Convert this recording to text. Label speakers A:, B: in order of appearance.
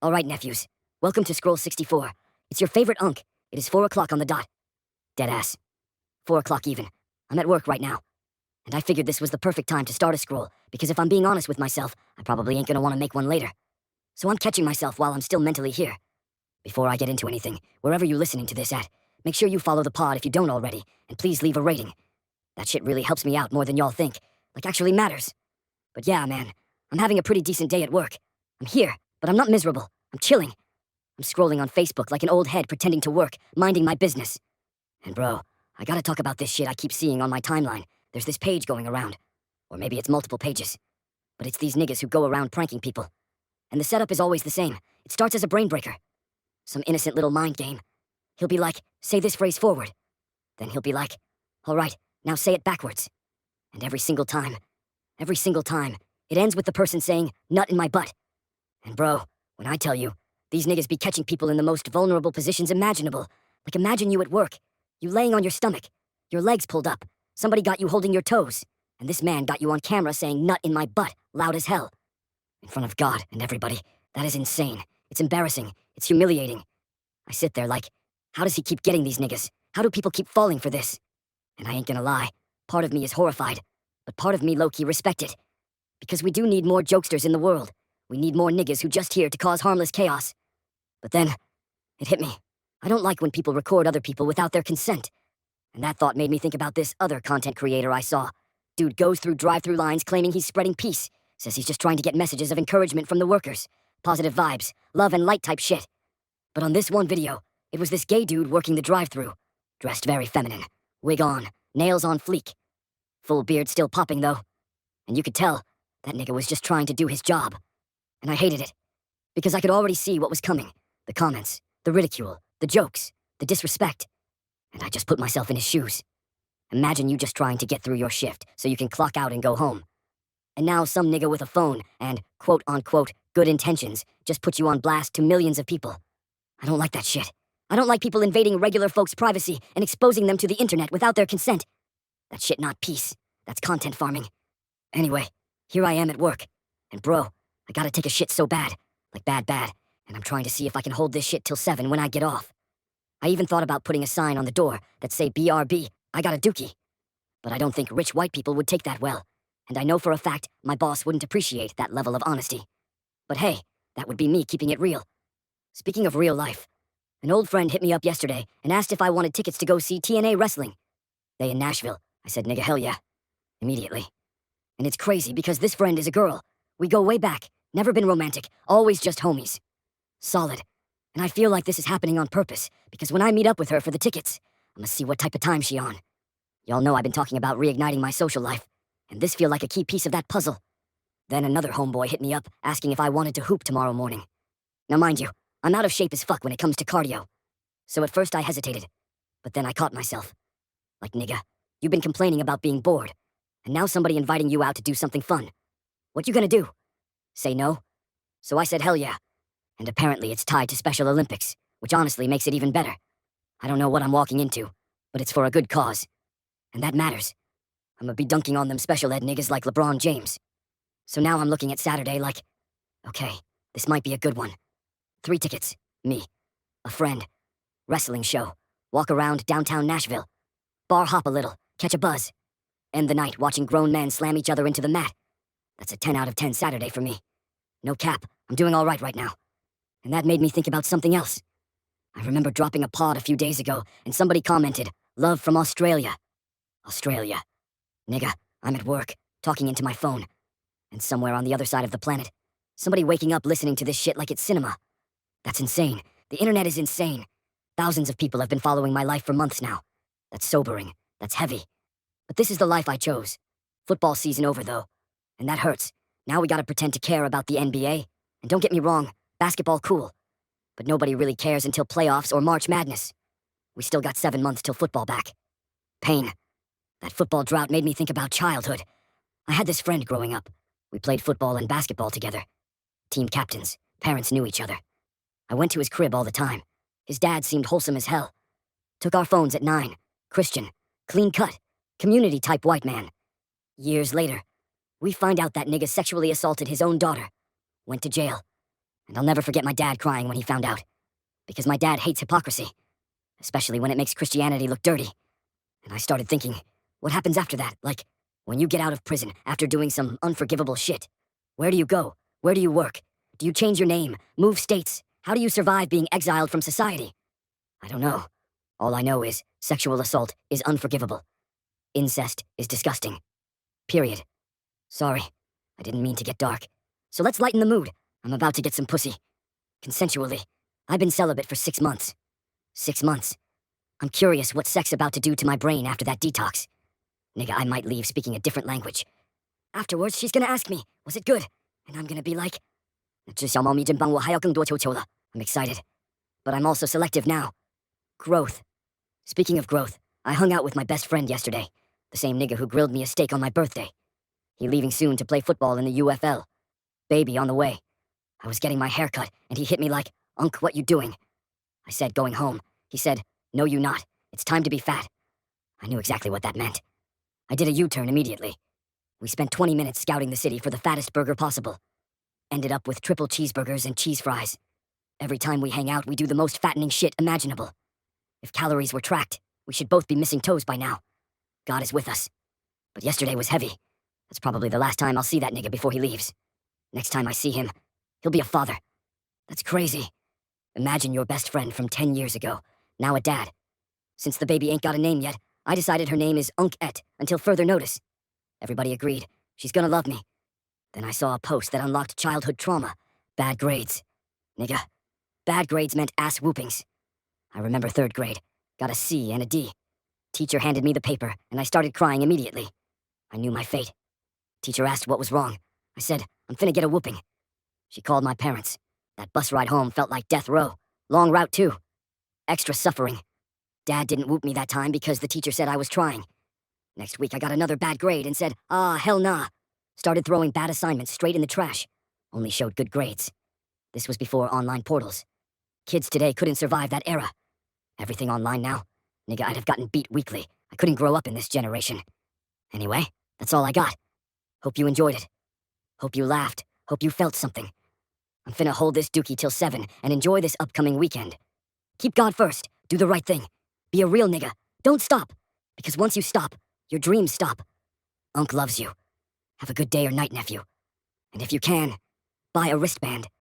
A: Alright, nephews. Welcome to Scroll 64. It's your favorite unk. It is 4 o'clock on the dot. Deadass. 4 o'clock even. I'm at work right now. And I figured this was the perfect time to start a scroll, because if I'm being honest with myself, I probably ain't gonna want to make one later. So I'm catching myself while I'm still mentally here. Before I get into anything, wherever you're listening to this at, make sure you follow the pod if you don't already, and please leave a rating. That shit really helps me out more than y'all think. Like, actually matters. But yeah, man, I'm having a pretty decent day at work. I'm here, but I'm not miserable. I'm chilling. I'm scrolling on Facebook like an old head pretending to work, minding my business. And bro, I gotta talk about this shit I keep seeing on my timeline. There's this page going around. Or maybe it's multiple pages. But it's these niggas who go around pranking people. And the setup is always the same. It starts as a brain breaker. Some innocent little mind game. He'll be like, say this phrase forward. Then he'll be like, alright, now say it backwards. And every single time, it ends with the person saying, nut in my butt. And bro, when I tell you, these niggas be catching people in the most vulnerable positions imaginable. Like, imagine you at work. You laying on your stomach. Your legs pulled up. Somebody got you holding your toes. And this man got you on camera saying nut in my butt, loud as hell. In front of God and everybody. That is insane. It's embarrassing. It's humiliating. I sit there like, how does he keep getting these niggas? How do people keep falling for this? And I ain't gonna lie, part of me is horrified. But part of me low-key respect it. Because we do need more jokesters in the world. We need more niggas who just here to cause harmless chaos. But then, it hit me. I don't like when people record other people without their consent. And that thought made me think about this other content creator I saw. Dude goes through drive-through lines claiming he's spreading peace. Says he's just trying to get messages of encouragement from the workers. Positive vibes, love and light type shit. But on this one video, it was this gay dude working the drive-through. Dressed very feminine. Wig on, nails on fleek. Full beard still popping though. And you could tell, that nigga was just trying to do his job. And I hated it. Because I could already see what was coming. The comments, the ridicule, the jokes, the disrespect. And I just put myself in his shoes. Imagine you just trying to get through your shift so you can clock out and go home. And now some nigga with a phone and quote-unquote good intentions just put you on blast to millions of people. I don't like that shit. I don't like people invading regular folks' privacy and exposing them to the internet without their consent. That shit not peace. That's content farming. Anyway, here I am at work. And bro, I gotta take a shit so bad. Like bad. And I'm trying to see if I can hold this shit till 7 when I get off. I even thought about putting a sign on the door that say BRB, I got a dookie. But I don't think rich white people would take that well. And I know for a fact my boss wouldn't appreciate that level of honesty. But hey, that would be me keeping it real. Speaking of real life, an old friend hit me up yesterday and asked if I wanted tickets to go see TNA wrestling. They in Nashville. I said, nigga, hell yeah. Immediately. And it's crazy because this friend is a girl. We go way back. Never been romantic. Always just homies. Solid. And I feel like this is happening on purpose, because when I meet up with her for the tickets, I'ma see what type of time she on. Y'all know I've been talking about reigniting my social life, and this feel like a key piece of that puzzle. Then another homeboy hit me up, asking if I wanted to hoop tomorrow morning. Now mind you, I'm out of shape as fuck when it comes to cardio. So at first I hesitated, but then I caught myself. Like, nigga, you've been complaining about being bored, and now somebody inviting you out to do something fun. What you gonna do? Say no? So I said hell yeah. And apparently it's tied to Special Olympics, which honestly makes it even better. I don't know what I'm walking into, but it's for a good cause. And that matters. I'ma be dunking on them special ed niggas like LeBron James. So now I'm looking at Saturday like, okay, this might be a good one. 3 tickets, me, a friend, wrestling show, walk around downtown Nashville, bar hop a little, catch a buzz, end the night watching grown men slam each other into the mat. That's a 10 out of 10 Saturday for me. No cap, I'm doing all right now. And that made me think about something else. I remember dropping a pod a few days ago, and somebody commented, love from Australia. Australia. Nigga, I'm at work, talking into my phone. And somewhere on the other side of the planet, somebody waking up listening to this shit like it's cinema. That's insane. The internet is insane. Thousands of people have been following my life for months now. That's sobering. That's heavy. But this is the life I chose. Football season over, though. And that hurts. Now we gotta pretend to care about the NBA. And don't get me wrong, basketball cool. But nobody really cares until playoffs or March Madness. We still got 7 months till football back. Pain. That football drought made me think about childhood. I had this friend growing up. We played football and basketball together. Team captains. Parents knew each other. I went to his crib all the time. His dad seemed wholesome as hell. Took our phones at 9. Christian. Clean cut. Community-type white man. Years later, we find out that nigga sexually assaulted his own daughter. Went to jail. And I'll never forget my dad crying when he found out. Because my dad hates hypocrisy, especially when it makes Christianity look dirty. And I started thinking, what happens after that? Like, when you get out of prison after doing some unforgivable shit. Where do you go? Where do you work? Do you change your name? Move states? How do you survive being exiled from society? I don't know. All I know is sexual assault is unforgivable. Incest is disgusting. Period. Sorry, I didn't mean to get dark. So let's lighten the mood. I'm about to get some pussy. Consensually. I've been celibate for 6 months. 6 months. I'm curious what sex about to do to my brain after that detox. Nigga, I might leave speaking a different language. Afterwards, she's gonna ask me, was it good? And I'm gonna be like, 只小猫咪真帮我还要更多球球了. I'm excited. But I'm also selective now. Growth. Speaking of growth, I hung out with my best friend yesterday. The same nigga who grilled me a steak on my birthday. He leaving soon to play football in the UFL. Baby on the way. I was getting my hair cut, and he hit me like, Unc, what you doing? I said, going home. He said, no you not. It's time to be fat. I knew exactly what that meant. I did a U-turn immediately. We spent 20 minutes scouting the city for the fattest burger possible. Ended up with triple cheeseburgers and cheese fries. Every time we hang out, we do the most fattening shit imaginable. If calories were tracked, we should both be missing toes by now. God is with us. But yesterday was heavy. That's probably the last time I'll see that nigga before he leaves. Next time I see him, he'll be a father. That's crazy. Imagine your best friend from 10 years ago, now a dad. Since the baby ain't got a name yet, I decided her name is Unk-et until further notice. Everybody agreed. She's gonna love me. Then I saw a post that unlocked childhood trauma. Bad grades. Nigga. Bad grades meant ass whoopings. I remember 3rd grade. Got a C and a D. Teacher handed me the paper, and I started crying immediately. I knew my fate. Teacher asked what was wrong. I said, I'm finna get a whooping. She called my parents. That bus ride home felt like death row. Long route, too. Extra suffering. Dad didn't whoop me that time because the teacher said I was trying. Next week I got another bad grade and said, hell nah. Started throwing bad assignments straight in the trash. Only showed good grades. This was before online portals. Kids today couldn't survive that era. Everything online now. Nigga, I'd have gotten beat weekly. I couldn't grow up in this generation. Anyway, that's all I got. Hope you enjoyed it. Hope you laughed. Hope you felt something. I'm finna hold this dookie till 7 and enjoy this upcoming weekend. Keep God first. Do the right thing. Be a real nigga. Don't stop. Because once you stop, your dreams stop. Unc loves you. Have a good day or night, nephew. And if you can, buy a wristband.